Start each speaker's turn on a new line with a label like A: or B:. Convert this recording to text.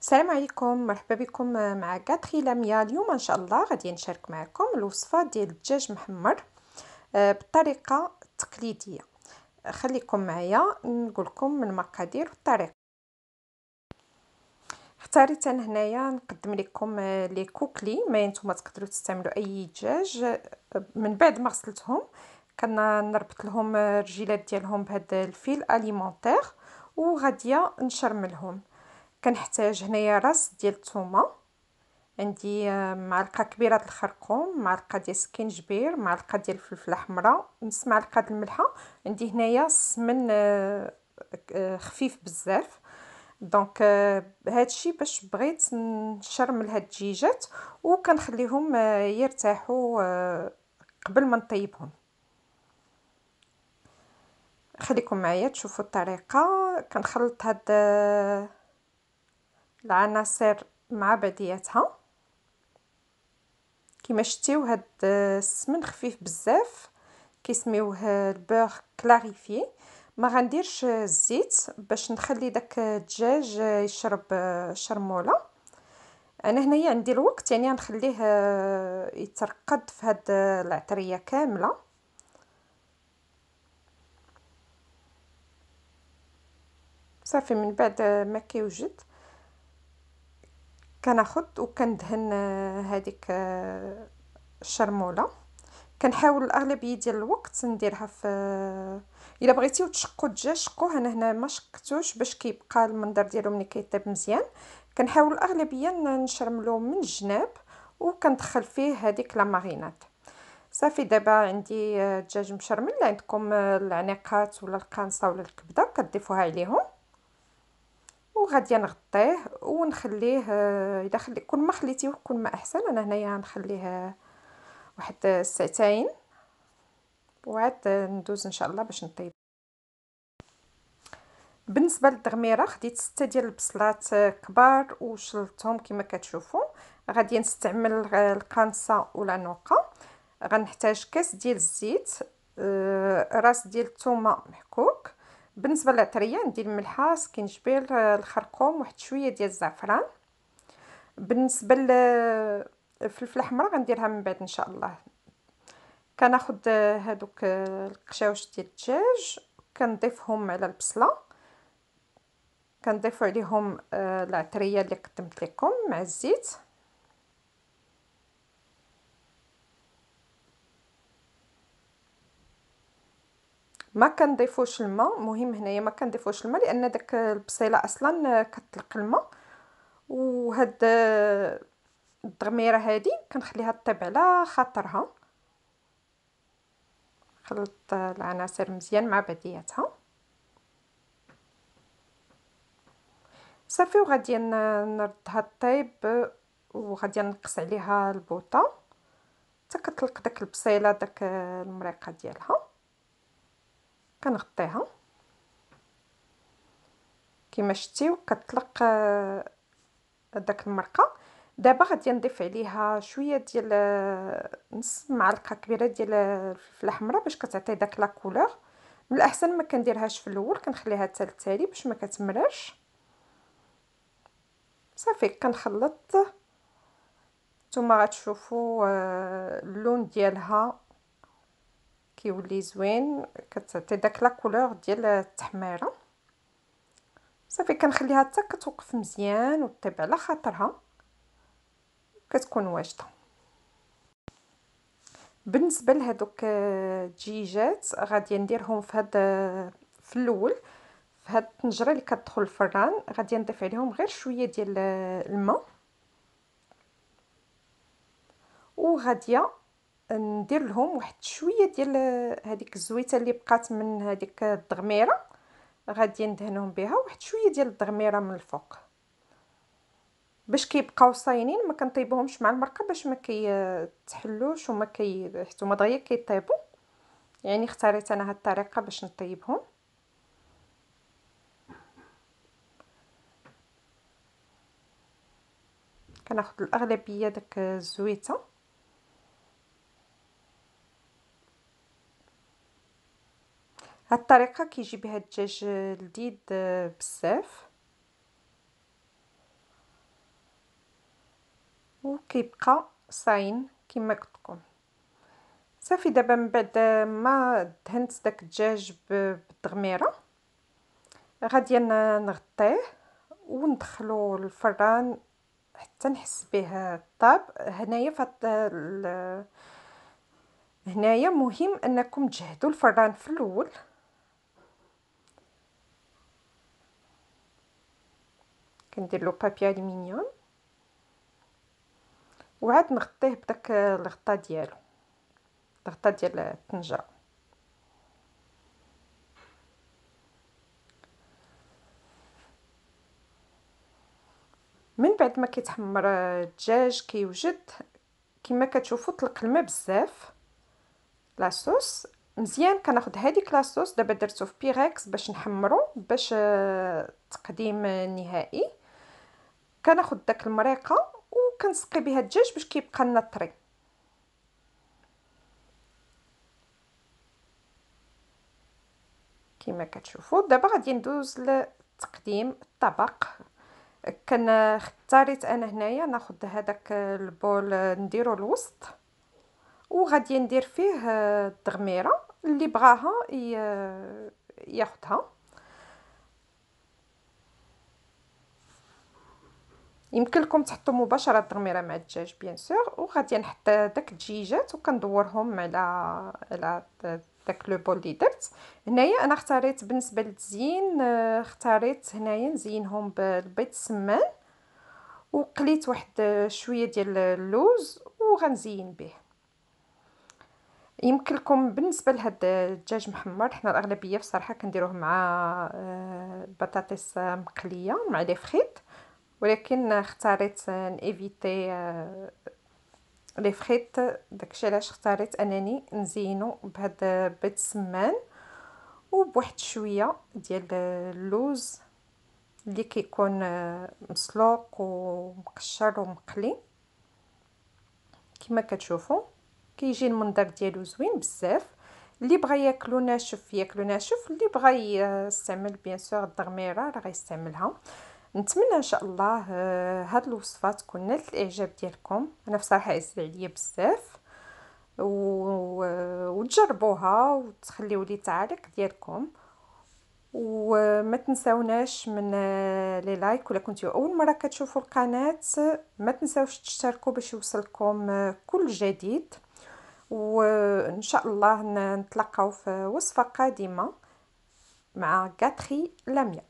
A: السلام عليكم، مرحبا بكم مع كاتري لاميا. اليوم ان شاء الله غادي نشارك معكم الوصفه ديال الدجاج محمر بالطريقه التقليديه. خليكم معايا نقول لكم من المقادير والطريقه. اختاريت انا هنايا نقدم لكم لي كوكلي، ما نتوما تقدروا تستعملوا اي دجاج. من بعد ما غسلتهم كنربط لهم الرجيلات ديالهم بهذا الفيل اليمونتير وغاديه نشرملهم. كنحتاج هنايا راس ديال الثومه، عندي معلقه كبيره ديال الخرقوم، معلقه ديال السكينجبير، معلقه ديال الفلفله حمراء، نص معلقه د الملحه. عندي هنايا السمن خفيف بزاف. دونك هادشي باش بغيت نشرمل هاد الدجاجات وكنخليهم يرتاحوا قبل ما نطيبهم. خليكم معايا تشوفوا الطريقه. كنخلط هاد العناصر مع بعضياتها. كما شتيو هاد السمن خفيف بزاف، كيسميوه البور كلاريفي. ما غنديرش الزيت باش نخلي داك الدجاج يشرب شرموله. انا هنايا عندي الوقت، يعني غنخليه يترقد في هاد العطريه كامله. صافي من بعد ما كيوجد كناخد وكندهن هذيك الشرموله. كنحاول الاغلبيه ديال الوقت نديرها في الا بغيتيو تشقوا الدجاج شقوه. انا هنا ما شقتوش باش كيبقى المنظر ديالو ملي كيطيب مزيان. كنحاول الاغلبيه نشرملو من الجناب وكندخل فيه هذيك لا ماريناد. صافي دابا عندي الدجاج مشرمل. عندكم العناقات ولا القانصه ولا الكبده كتضيفوها عليهم وغادي نغطيه ونخليه. اذا كل ما خليتيه كل ما احسن. انا هنايا نخليه واحد الساعتين وعاد ندوز ان شاء الله باش نطيب. بالنسبه للتغميره خديت 6 ديال البصلات كبار وشلتهم كما كتشوفوا. غادي نستعمل القانصه ولا نوقه. غنحتاج كاس ديال الزيت، راس ديال الثومه محكوك. بالنسبه للعطريه عندي الملحه، سكينجبير، الخرقوم، واحد شويه ديال الزعفران. بالنسبه للفلفله الحمراء غنديرها من بعد ان شاء الله. كناخد هادوك القشاوش ديال الدجاج كنضيفهم على البصله، كنضيف عليهم العطريه اللي قدمت لكم مع الزيت. ما كنضيفوش الماء، مهم هنايا ما كنضيفوش الماء لان داك البصيله اصلا كتطلق الماء. وهاد التغميره هادي كنخليها طيب على خاطرها. خلط العناصر مزيان مع بعضياتها صافي. وغادي نردها طيب وغادي نقص عليها البوطه حتى كتطلق داك البصيله داك المريقه ديالها. كنغطيها كما شتيو كتطلق داك المرقه. دابا غادي نضيف عليها شويه ديال نص معلقه كبيره ديال الفلفله حمراء باش كتعطي داك لا كولور. من الاحسن ما كنديرهاش في الاول، كنخليها حتى التالي باش ما كتمررش. صافي كنخلط. نتوما غتشوفوا اللون ديالها كيولي زوين، كتعطي داك لا كولور ديال التحميره. صافي كنخليها حتى كتوقف مزيان وطيب على خاطرها كتكون واجده. بالنسبه لهذوك الدجيجات غادي نديرهم في هذا في الاول في هاد الطنجره اللي كتدخل الفران. غادي نضيف عليهم غير شويه ديال الماء وغادي ندير لهم واحد شويه ديال هذيك الزويته اللي بقات من هذيك التغميره. غادي ندهنهم بها واحد شويه ديال التغميره من الفوق باش كيبقاو صاينين. ما كنطيبهمش مع المرقه باش ما كيتحلوش وما حتى هما دغيا كيطيبوا. يعني اختاريت انا هاد الطريقه باش نطيبهم. كناخذ الاغلبيه داك الزويته. هاد الطريقه كيجي بها الدجاج لذيذ بزاف. وكيبقى صاين كما قلت لكم. صافي دابا من بعد ما دهنت داك الدجاج بالدغميره غادي نغطيه وندخلو الفران حتى نحس به طاب. هنايا مهم انكم تجهدوا الفران في الاول، كندير له بابي الومنيوم وعاد نغطيه بداك الغطا ديالو، الغطا ديال الطنجره. من بعد ما كيتحمر الدجاج كيوجد كما كتشوفوا طلق الماء بزاف. لاصوص مزيان كناخذ هذيك لاصوص دابا درتو في بيريكس باش نحمرو باش تقديم نهائي. كناخذ داك المريقه وكنسقي بها الدجاج باش كيبقى لنا طري. كما كتشوفوا دابا غادي ندوز لتقديم الطبق. اختاريت انا هنايا ناخذ هذاك البول نديرو الوسط وغادي ندير فيه الدغميره اللي بغاها ياخذها. يمكن لكم تحطوا مباشره الدغميره مع الدجاج بيان سور، وغادي نحط داك الدجيجات وكندورهم على داك لو بول اللي درت. هنايا انا اختاريت بالنسبه للتزيين اختاريت هنايا نزينهم بالبيض السمان وقليت واحد شويه ديال اللوز وغنزين به. يمكن لكم بالنسبه لهاد الدجاج محمر حنا الاغلبيه بصراحه كنديروه مع بطاطس مقليه مع لي فريت، ولكن اختاريت نيفيتي لي فريت. داكشي علاش اختاريت انني نزينو بهاد بيض السمان وبواحد شويه ديال اللوز اللي كيكون مسلوق ومقشر ومقلي. كما كتشوفوا كيجي المنظر ديالو زوين بزاف. اللي بغى ياكلو ناشف ياكلو ناشف، اللي بغى يستعمل بيان سور الدغميره راه غيستعملها. نتمنى ان شاء الله هاد الوصفه تكون نالت الاعجاب ديالكم. انا بصراحه عزيز عليا بزاف وتجربوها وتخليو لي التعاليق ديالكم. وما تنساوناش من لي لايك، ولا كنتو اول مره كتشوفوا القناه ما تنساوش تشتركوا باش يوصلكم كل جديد. وان شاء الله نتلاقاو في وصفه قادمه مع غاتري لاميا.